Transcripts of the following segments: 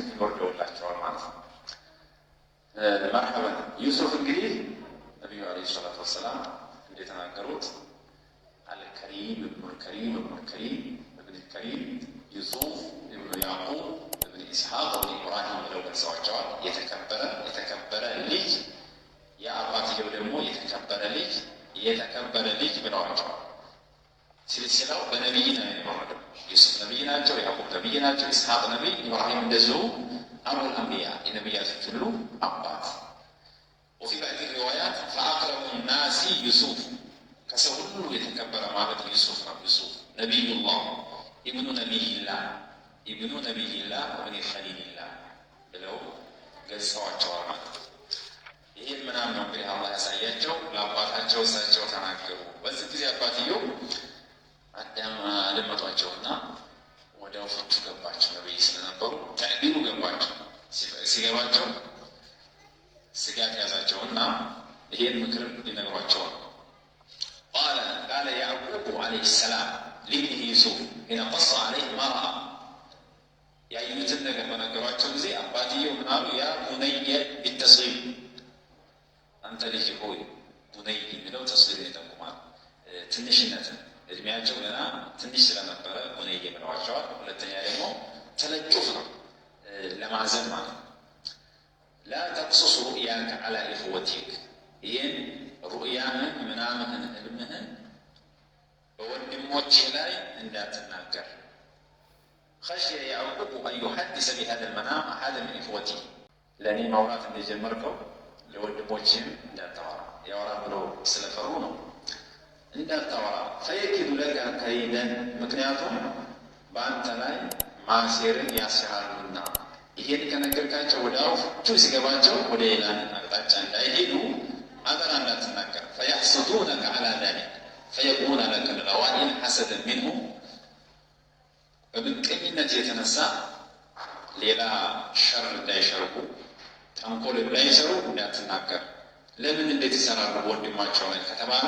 ይወርደውላቸዋል ማለት ነው። መርሐበን ዩሱፍ እንግዲህ ነቢዩ ዓለይሂ ሰላቱ ወሰላም እንደተናገሩት አልከሪም እብኑል ከሪም እብኑል ከሪም እብኑል ከሪም ዩሱፍ እብኑ ያዕቁብ እብኑ ኢስሐቅ እብኑ ኢብራሂም ብለው ገልጸዋቸዋል። የተከበረ ልጅ የአባትየው ደግሞ የተከበረ ልጅ ብለዋቸዋል። ሲልሲላው በነቢይ ነው የሚወረደው። ዩሱፍ ነቢይ ናቸው፣ ያዕቁብ ነቢይ ናቸው፣ ኢስሐቅ ነቢይ፣ ኢብራሂም እንደዚሁ አቡል አንቢያ የነቢያቶች ሁሉ አባት። ወፊ ባዕድ ሪዋያት ፈአክረሙ ናሲ ዩሱፍ ከሰው ሁሉ የተከበረ ማለት ዩሱፍ ነው። ዩሱፍ ነቢዩላህ ኢብኑ ነቢይላህ እብኒ ኸሊልላህ ብለው ገልጸዋቸዋል ማለት ነው። ይህን ምናምን ነው እንግዲህ አላህ ያሳያቸው ለአባታቸው እሳቸው ተናገሩ። በዚህ ጊዜ አባትየው አደመጧቸውና ወዲያው ፍቱ ገባቸው። ነቢይ ስለነበሩ ተዕቢሩ ገባቸው። ሲገባቸው ስጋት ያዛቸውና ይሄን ምክር ሊነግሯቸዋል። ቃለ ያዕቁብ ዓለይሂ ሰላም ሊብኒሂ ዩሱፍ ሒነ ቀሰ ዓለይሂ ማ ረአ ያዩትን ነገር በነገሯቸው ጊዜ አባትየው ምን አሉ? ያ ቡነየ ቢተስጊር አንተ ልጅ ሆይ። ቡነይ የሚለው ተስጊር ይጠቁማል፣ ትንሽነትን እድሜያቸው ገና ትንሽ ስለነበረ ቡነይ ብለዋቸዋል። ሁለተኛ ደግሞ ተለጩፍ ነው፣ ለማዘን ማለት ነው። ላ ተቅሱስ ሩእያከ ዐላ ኢኽወቲክ ይህን ሩእያህን ምናምህን ህልምህን በወንድሞቼ ላይ እንዳትናገር። ኸሽየ ያዕቁብ አን ዩሐዲሰ ቢሃዛ ልመናም አሐደ ምን ኢኽወቲህ ለእኔ ማውራት እንደጀመርከው ለወንድሞችም እንዳታወራ ያወራ ብለው ስለፈሩ ነው እንዳታወራ። ፈየኪዱ ለከ ከይደን ምክንያቱም በአንተ ላይ ማሴርን ያስራሉና። ይሄን ከነገርካቸው ወደ አውፍቹ ሲገባቸው ወደ ሌላ አቅጣጫ እንዳይሄዱ አደራ እንዳትናገር። ፈያሕሱዱነከ ዐላ ዛሊክ ፈየቁሉነ ለከ ልገዋኢን ሐሰደን ሚንሁ በምቀኝነት የተነሳ ሌላ ሸር እንዳይሸርቡ ተንኮል እንዳይሰሩ እንዳትናገር። ለምን እንዴት ይሰራሉ ወንድማቸው ላይ ከተባለ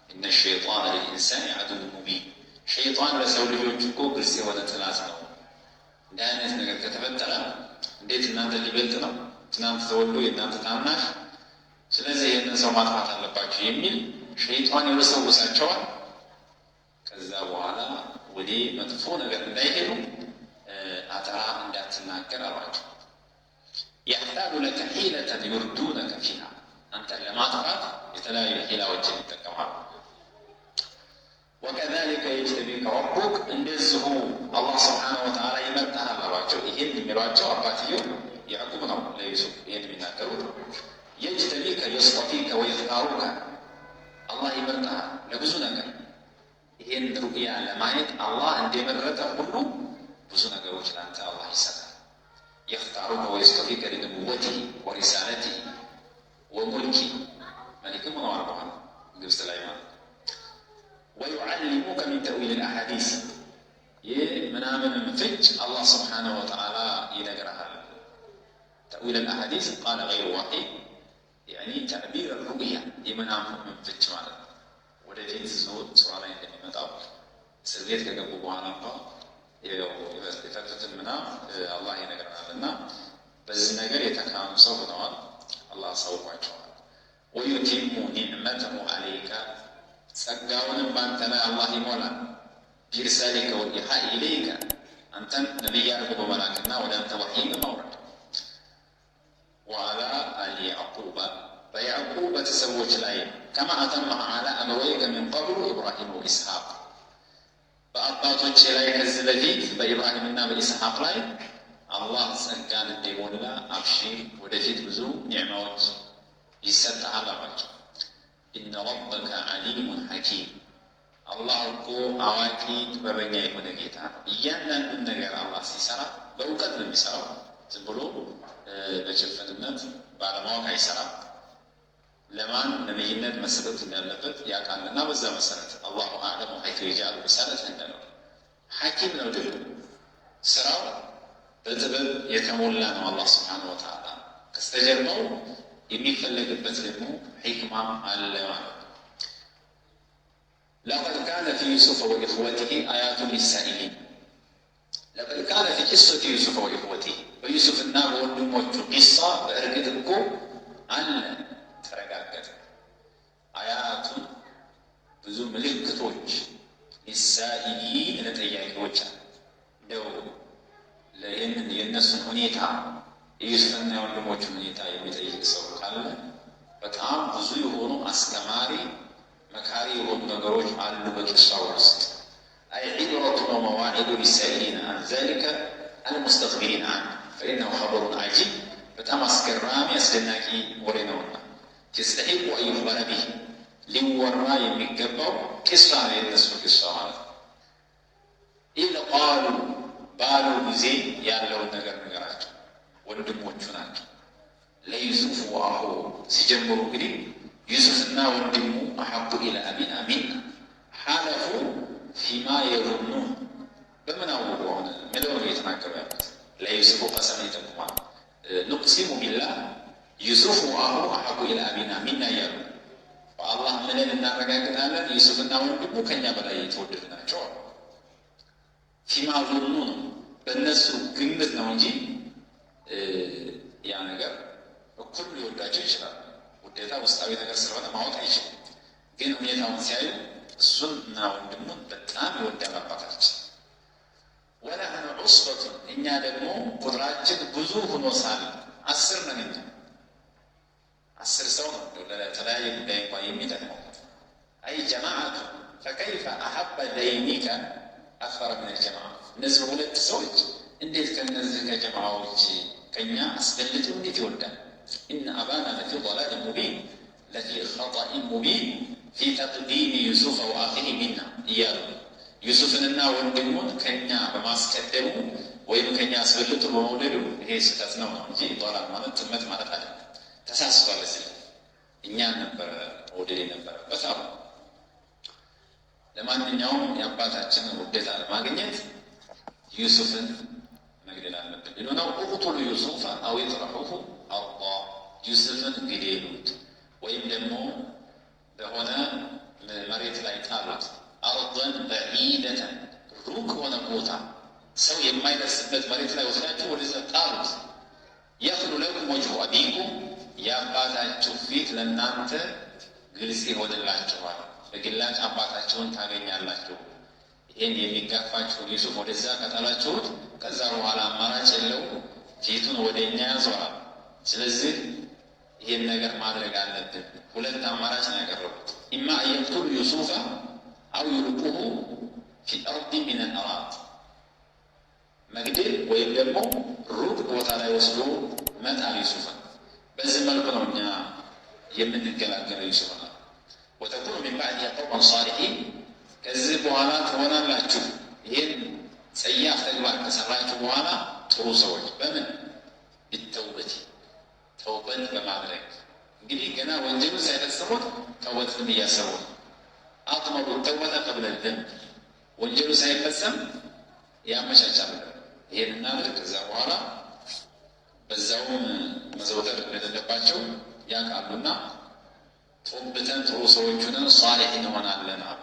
እነ ሸይጣን ለልኢንሳን ዐዱው ሙቢን ሸይጣን ለሰው ልጆች እኮ ግልጽ የሆነ ጥላት ነው። እንደ አይነት ነገር ከተፈጠረ እንዴት እናንተ ሊበልጥ ነው? ትናንት ተወልዶ የእናንተ ታናሽ፣ ስለዚህ ይህንን ሰው ማጥፋት አለባቸው የሚል ሸይጣን ይወሰውሳቸዋል። ከዛ በኋላ ወደ መጥፎ ነገር እንዳይሄዱ አደራ እንዳትናገር አሏቸው። ያሕታሉ ለከ ሒለተን ዩርዱነከ ፊሃ አንተን ለማጥፋት የተለያዩ ሒላዎችን ይጠቀማሉ። ወከዛሊከ የጅተቢከ ረቡክ እንደዚሁ አላህ ስብሓነሁ ወተዓላ ይመርጠሃል አሏቸው። ይሄን የሚሏቸው አባትየው ያዕቁብ ነው ለዩሱፍ ይሄን የሚናገሩት። የጅተቢከ የስጠፊከ ወየኽታሩከ አላህ ይመርጠሃል ለብዙ ነገር። ይሄን ሩእያ ለማየት አላህ እንደመረጠ ሁሉ ብዙ ነገሮች ለአንተ አላህ ይሰጣል። የኽታሩከ ወየስጠፊከ ሊንቡወቲሂ ወሪሳለቲሂ ወሙልኪ መሊክም ሆነዋል በኋላ ግብፅ ላይ ማለት ወዩዓሊሙከ ሚን ተእዊል ልአሓዲስ ይህ ምናምንም ፍች አላህ ስብሓነሁ ወተዓላ ይነግረሃል። ተእዊል ልአሓዲስ ቃለ ገይሩ ዋሒድ ያኒ ተዕቢር ሩእያ የምናምንም ፍች ማለት ነው። ወደፊት ሱራ ላይ እንደሚመጣው እስር ቤት ከገቡ በኋላ እንኳ የፈቱትን ምናም አላህ ይነግረናል እና በዚህ ነገር የተካኑ ሰው ሆነዋል። አላህ አሳውቋቸዋል። ወዩቲሙ ኒዕመተሁ ዐለይከ ጸጋውንም በአንተ ላይ አላህ ይሞላል። ቢርሳሊከ ወኢሓኢ ኢለይከ አንተን ነቢይ አድርጎ በመላክና ወደ አንተ ወሕይ በማውረድ ወዐላ አሊ ያዕቁበ በያዕቁብ ቤተሰቦች ላይ ከማ አተመሃ ዐላ አበወይከ ሚን ቀብሉ ኢብራሂም ወኢስሐቅ በአባቶቼ ላይ ከዚህ በፊት በኢብራሂምና በኢስሐቅ ላይ አላህ ጸጋን እንደሞላ አብሽር፣ ወደፊት ብዙ ኒዕማዎች ይሰጥሃል አሏቸው። ኢነ ረበከ ዐሊሙን ሐኪም አላህ እኮ አዋቂ ጥበበኛ የሆነ ጌታ ነው። እያንዳንዱን ነገር አላህ ሲሰራ በእውቀት ነው የሚሰራው። ዝም ብሎ በጭፍንነት ባለማወቅ አይሰራም። ለማን ነቢይነት መሰጠት እንዳለበት ያውቃልና በዛ መሰረት አላሁ አዕለሙ ሐይቱ የጅዐሉ ሪሳለተሁ እንዳለው ሐኪም ነው። ደግሞ ስራው በጥበብ የተሞላ ነው። አላህ ስብሓነሁ ወተዓላ ከስተጀርባው የሚፈለግበት ደግሞ ሒክማም አለ ማለት ነው። ለቀድ ካነ ፊ ዩሱፈ ወኢኽወቲሂ አያቱን ሊሳኢሊን ለቀድ ካነ ፊ ቂሶት ዩሱፍ ወኢኽወቲ በዩሱፍና በወንድሞቹ ቂሳ በእርግጥ እኮ አለ ተረጋገጠ። አያቱን ብዙ ምልክቶች ሊሳኢሊን ለጠያቂዎች እንደው ለይህንን የእነሱን ሁኔታ የዩሱፍና የወንድሞቹን ሁኔታ የሚጠይቅ ሰው ካለ በጣም ብዙ የሆኑ አስተማሪ መካሪ የሆኑ ነገሮች አሉ በቂሳው ውስጥ። أي عبرة ومواعظ للسائلين عن ذلك المستغفرين عنه فإنه خبر عجيب በጣም አስገራሚ አስደናቂ ወሬ ነውና يستحق أن يخبر به ሊወራ የሚገባው ቂሳ ነው የነሱ ቂሳ ማለት ነው። ኢዝ ቃሉ ባሉ ጊዜ ያለውን ነገር ነገራቸው። ወንድሞቹ ናቸው። ለዩሱፍ ወአኹ ሲጀምሩ እንግዲህ ዩሱፍና ወንድሙ አሐቡ ኢላ አቢና ሚና ሐለፉ ፊማ የظኑን በምን አወቁ ሆነ ምለው ነው የተናገሩ ያሉት። ለዩሱፍ ቀሰም ይጠቁማል። ንቅሲሙ ቢላህ ዩሱፍ ወአኹ አሐቡ ኢላ አቢና ሚና እያሉ በአላህ ምንን እናረጋግጣለን ዩሱፍና ወንድሙ ከኛ በላይ የተወደዱ ናቸው። ፊማ ظኑ ነው በእነሱ ግምት ነው እንጂ ያ ነገር እኩል ሊወዳቸው ይችላል። ውዴታ ውስጣዊ ነገር ስለሆነ ማወቅ አይችልም። ግን ሁኔታውን ሲያዩ እሱን እና ወንድሙን በጣም ይወዳል አባታችን። ወነሕኑ ዑስበቱን እኛ ደግሞ ቁጥራችን ብዙ ሆኖ ሳለ 10 ነን እኛ 10 ሰው ነው ለተለያየ ጉዳይ እንኳን የሚጠቅመው። አይ ጀማዓቱ ፈከይፈ አሐበ ደይኒከ አክፈረ ምን ልጀማዓ እነዚህ ሁለት ሰዎች እንዴት ከነዚህ ከጀማዓዎች ከኛ አስበልጦ እንዴት ይወዳል? ኢነ አባና ለፊ ضላል ሙቢን ለፊ ኸጠኢ ሙቢን ፊ ተቅዲም ዩሱፍ ወአኺሂ ሚና እያሉ ዩሱፍንና ወንድሙን ከኛ በማስቀደሙ ወይም ከኛ አስበልጦ በመውደዱ ይሄ ስህተት ነው እንጂ ضላል ማለት ጥመት ማለት አይደለም። ተሳስቷል ሲል እኛ ነበር መውደድ የነበረበት አሉ። ለማንኛውም የአባታችንን ውዴታ ለማግኘት ዩሱፍን መግደል አለብን ብሎ ነው። እቅቱሉ ዩሱፍ አው ይጥረሑሁ አርዳ ዩሱፍን ግደሉት ወይም ደግሞ በሆነ መሬት ላይ ጣሉት። አርደን በዒደተን ሩቅ ሆነ ቦታ ሰው የማይደርስበት መሬት ላይ ወስዳችሁ ወደዛ ጣሉት። የኽሉ ለኩም ወጅሁ አቢኩም የአባታችሁ ፊት ለእናንተ ግልጽ ይሆንላችኋል። በግላጭ አባታችሁን ታገኛላችሁ። ይህን የሚጋፋችሁ ዩሱፍ ወደዛ ከጣላችሁት ከዛ በኋላ አማራጭ የለው ፊቱን ወደ እኛ ያዞራል። ስለዚህ ይህን ነገር ማድረግ አለብን። ሁለት አማራጭ ነው ያቀረቡት። ኢማ አየቅቱሉ ዩሱፈ አው ይልቁሁ ፊ አርዲ ሚን አልአራድ መግደል ወይም ደግሞ ሩቅ ቦታ ላይ ወስዶ መጣል ዩሱፍን። በዚህ መልኩ ነው እኛ የምንገላገለው ዩሱፍን። ወተኩኑ ሚን ባዕድ ቀውመን ሷሊሒን ከዚህ በኋላ ትሆናላችሁ ይህን ጸያፍ ተግባር ከሰራችሁ በኋላ ጥሩ ሰዎች በምን ቢተውበት ተውበት በማድረግ እንግዲህ ገና ወንጀሉ ሳይፈጽሙት ተውበትን እያሰቡ ነው። አጥመዱ ተውበተ ቀብለ ዘንብ ወንጀሉ ሳይፈጸም ያመቻቻል። ይህን እናድርግ ከዛ በኋላ በዛውም መዘውተር እንደሌለባቸው ያውቃሉና ተውበተን ጥሩ ሰዎች ሆነን ሷሊሕ እንሆናለን አሉ።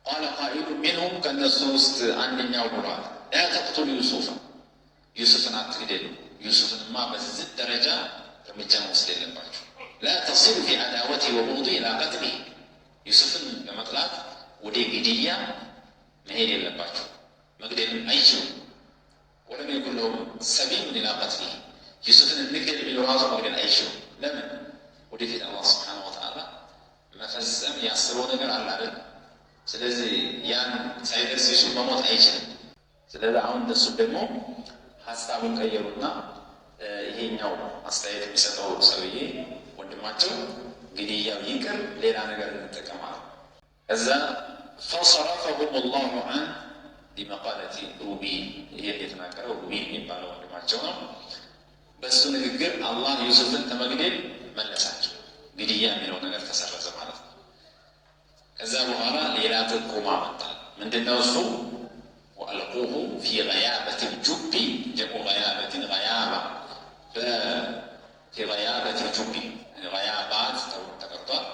ቃለ ቃኢሉ ሚንሁም ከእነሱ ውስጥ አንደኛው ብሏል ላ ተቅቱሉ ዩሱፍ ዩሱፍን አትግደሉ። ዩሱፍንማ በዚህ ደረጃ እርምጃ መውሰድ የለባቸው። ላ ተሲሉ ፊ አዳወቲ ወቡغض ኢላ ቀትሊ ዩሱፍን በመጥላት ወደ ግድያ መሄድ የለባቸው። መግደልም አይችሉም። ወለም የኩን ለሁም ሰቢሉን ኢላ ቀትሊ ዩሱፍን እንግደል ቢሉ ራሱ መግደል አይችሉም። ለምን? ወደፊት አላህ ስብሓነሁ ወተዓላ መፈጸም ያስበው ነገር አለ አይደል? ስለዚህ ያን ሳይደርስ ዩሱፍ መሞት አይችልም። ስለዚህ አሁን እነሱ ደግሞ ሀሳቡን ቀየሩና ይሄኛው አስተያየት የሚሰጠው ሰውዬ ወንድማቸው ግድያው ይቅር ሌላ ነገር እንጠቀማለን። ከዛ ፈሰረፈሁም ላሁ አን ቢመቃለቲ ሩቢን ይሄን የተናገረው ሩቢን የሚባለው ወንድማቸው ነው። በእሱ ንግግር አላህ ዩሱፍን ከመግደል መለሳቸው። ግድያ የሚለው ነገር ተሰረዘ ማለት ነው። ከዛ በኋላ ሌላ ጥቆማ መጣ። ምንድነው እሱ? ወአልቁሁ ፊ ገያበት ልጁቢ ጀሙ ገያበትን ገያባ ፊ ገያበት ልጁቢ ገያባት ተቀርቷል።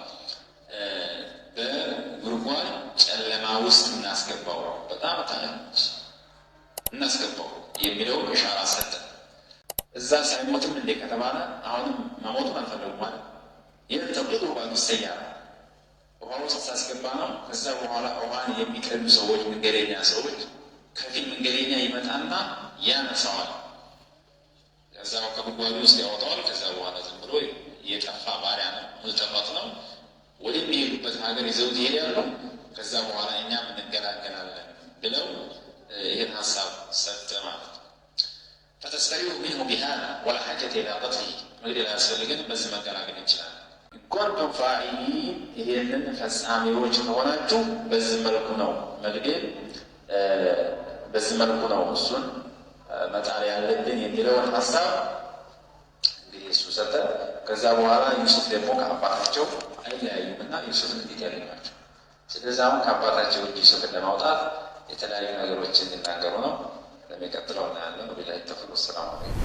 በጉድጓድ ጨለማ ውስጥ እናስገባው። በጣም ታች እናስገባው የሚለው ኢሻራ ሰጠ። እዛ ሳይሞትም እንደ ከተባለ አሁንም መሞቱን አልፈለጉም ማለት የተጠቁ ባሉ ሰያራ ውሃ ውስጥ ሳስገባ ነው። ከዛ በኋላ ውሃን የሚቀዱ ሰዎች፣ መንገደኛ ሰዎች ከፊል መንገደኛ ይመጣና ያነሳዋል። ከዛው ከጉድጓዱ ውስጥ ያወጣዋል። ከዛ በኋላ ዝም ብሎ የጠፋ ባሪያ ነው፣ ሙልተፋት ነው። ወደሚሄዱበት ሀገር ይዘውት ይሄዳሉ። ከዛ በኋላ እኛም እንገላገላለን ብለው ይህን ሀሳብ ሰጠ ማለት ነው። ፈተስተሪሁ ሚንሁ ቢሃዛ ወላ ሐጀተ ኢላ ቀትሊሂ መግደል አያስፈልግን፣ በዚህ መገላገል እንችላለን። ኩንቱም ፋዒሊን ይሄንን ፈጻሚዎች ከሆናችሁ በዚህ መልኩ ነው መግደል፣ በዚህ መልኩ ነው እሱን መጣል ያለብን የሚለውን ሀሳብ እንግዲህ እሱ ሰጠ። ከዛ በኋላ ዩሱፍ ደግሞ ከአባታቸው አይለያዩም እና ዩሱፍን እንዴት ያገኟቸው። ስለዚህ አሁን ከአባታቸው እጅ ዩሱፍን ለማውጣት የተለያዩ ነገሮችን ሊናገሩ ነው። ለሚቀጥለው እናያለን። ወቢላሂ ተውፊቅ። ሰላም አለይኩም።